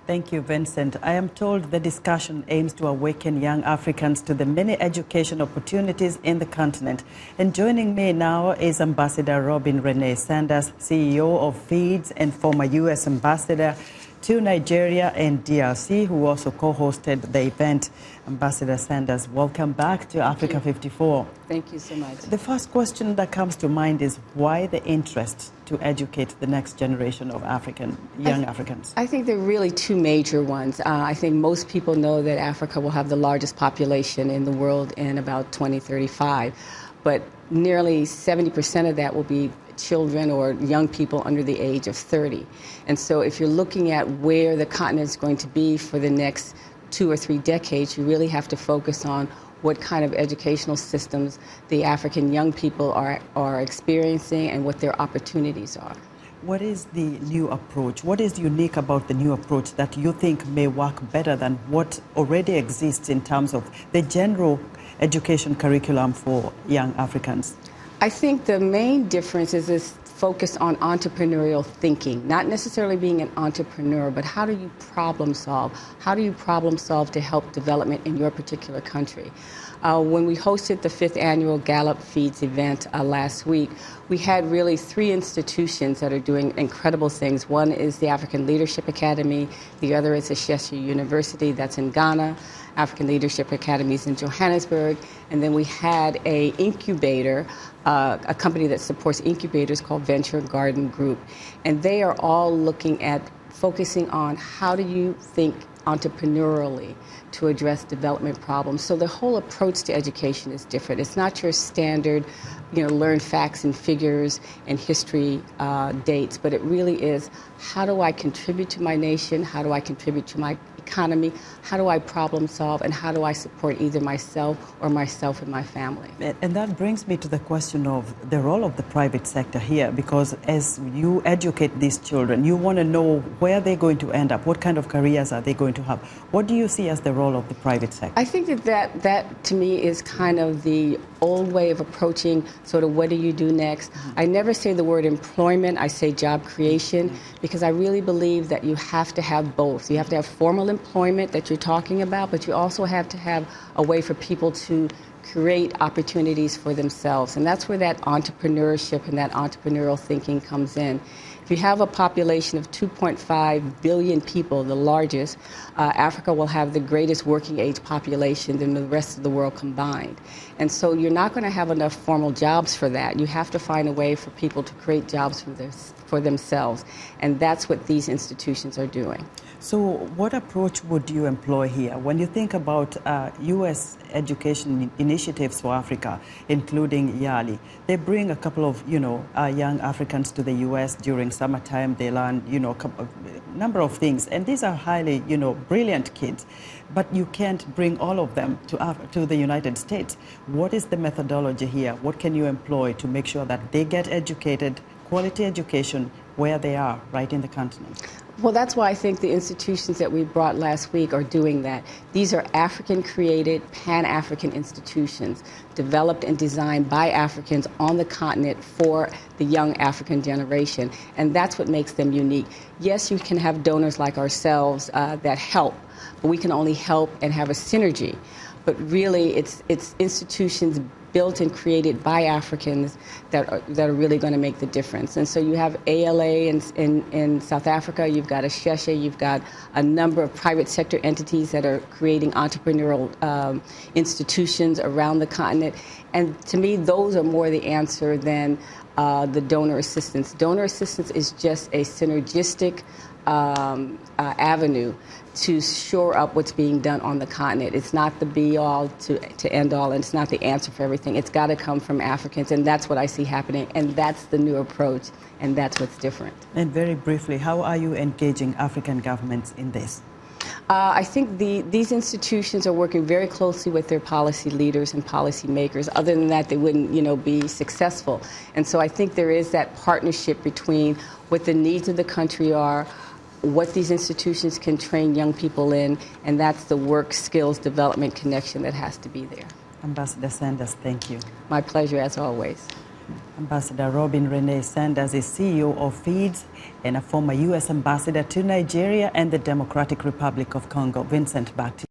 Thank you, Vincent. I am told the discussion aims to awaken young Africans to the many education opportunities in the continent. And joining me now is Ambassador Robin Renee Sanders, CEO of FEEEDS and former U.S. Ambassador to Nigeria and DRC, who also co-hosted the event. Ambassador Sanders, welcome back to Africa 54. Thank you so much. The first question that comes to mind is why the interest to educate the next generation of young Africans? I think there are really two major ones. I think most people know that Africa will have the largest population in the world in about 2035, but nearly 70% of that will be children or young people under the age of 30. And so if you're looking at where the continent is going to be for the next 2 or 3 decades, you really have to focus on what kind of educational systems the African young people are experiencing and what their opportunities are. What is the new approach? What is unique about the new approach that you think may work better than what already exists in terms of the general education curriculum for young Africans? I think the main difference is this focus on entrepreneurial thinking, not necessarily being an entrepreneur, but how do you problem solve? How do you problem solve to help development in your particular country? When we hosted the 5th annual Gallup FEEEDS event last week, we had really 3 institutions that are doing incredible things. One is the African Leadership Academy, the other is Ashesi University, that's in Ghana, African Leadership Academies in Johannesburg, and then we had a incubator, a company that supports incubators called Venture Garden Group, and they are all looking at focusing on how do you think entrepreneurially to address development problems. So the whole approach to education is different. It's not your standard, learn facts and figures and history dates, but it really is how do I contribute to my nation, how do I contribute to my economy, how do I problem solve, and how do I support either myself and my family. And that brings me to the question of the role of the private sector here, because as you educate these children, you want to know where they're going to end up, what kind of careers are they going to have. What do you see as the role of the private sector? I think that to me is kind of the old way of approaching sort of what do you do next. I never say the word employment, I say job creation, because I really believe that you have to have both. You have to have formal employment that you're talking about, but you also have to have a way for people to create opportunities for themselves. And that's where that entrepreneurship and that entrepreneurial thinking comes in. If you have a population of 2.5 billion people, the largest, Africa will have the greatest working age population than the rest of the world combined. And so you're not going to have enough formal jobs for that. You have to find a way for people to create jobs for themselves. And that's what these institutions are doing. So what approach would you employ here? When you think about U.S. education initiatives for Africa, including YALI, they bring a couple of, young Africans to the U.S. during summertime. They learn, a number of things. And these are highly, brilliant kids. But you can't bring all of them to the United States. What is the methodology here? What can you employ to make sure that they get educated, quality education, where they are, right in the continent? Well, that's why I think the institutions that we brought last week are doing that. These are African-created, Pan-African institutions developed and designed by Africans on the continent for the young African generation, and that's what makes them unique. Yes, you can have donors like ourselves that help, but we can only help and have a synergy. But really, it's institutions built and created by Africans that are really going to make the difference. And so you have ALA in South Africa, you've got Ashesi, you've got a number of private sector entities that are creating entrepreneurial institutions around the continent. And to me, those are more the answer than the donor assistance. Donor assistance is just a synergistic avenue to shore up what's being done on the continent. It's not the be-all to end-all, and it's not the answer for everything. It's got to come from Africans, and that's what I see happening, and that's the new approach, and that's what's different. And very briefly, how are you engaging African governments in this? I think these institutions are working very closely with their policy leaders and policy makers. Other than that, they wouldn't, be successful. And so I think there is that partnership between what the needs of the country are, what these institutions can train young people in, and that's the work skills development connection that has to be there. Ambassador Sanders, thank you. My pleasure, as always. Ambassador Robin Renee Sanders is CEO of FEEEDS and a former U.S. ambassador to Nigeria and the Democratic Republic of Congo. Vincent, back to you.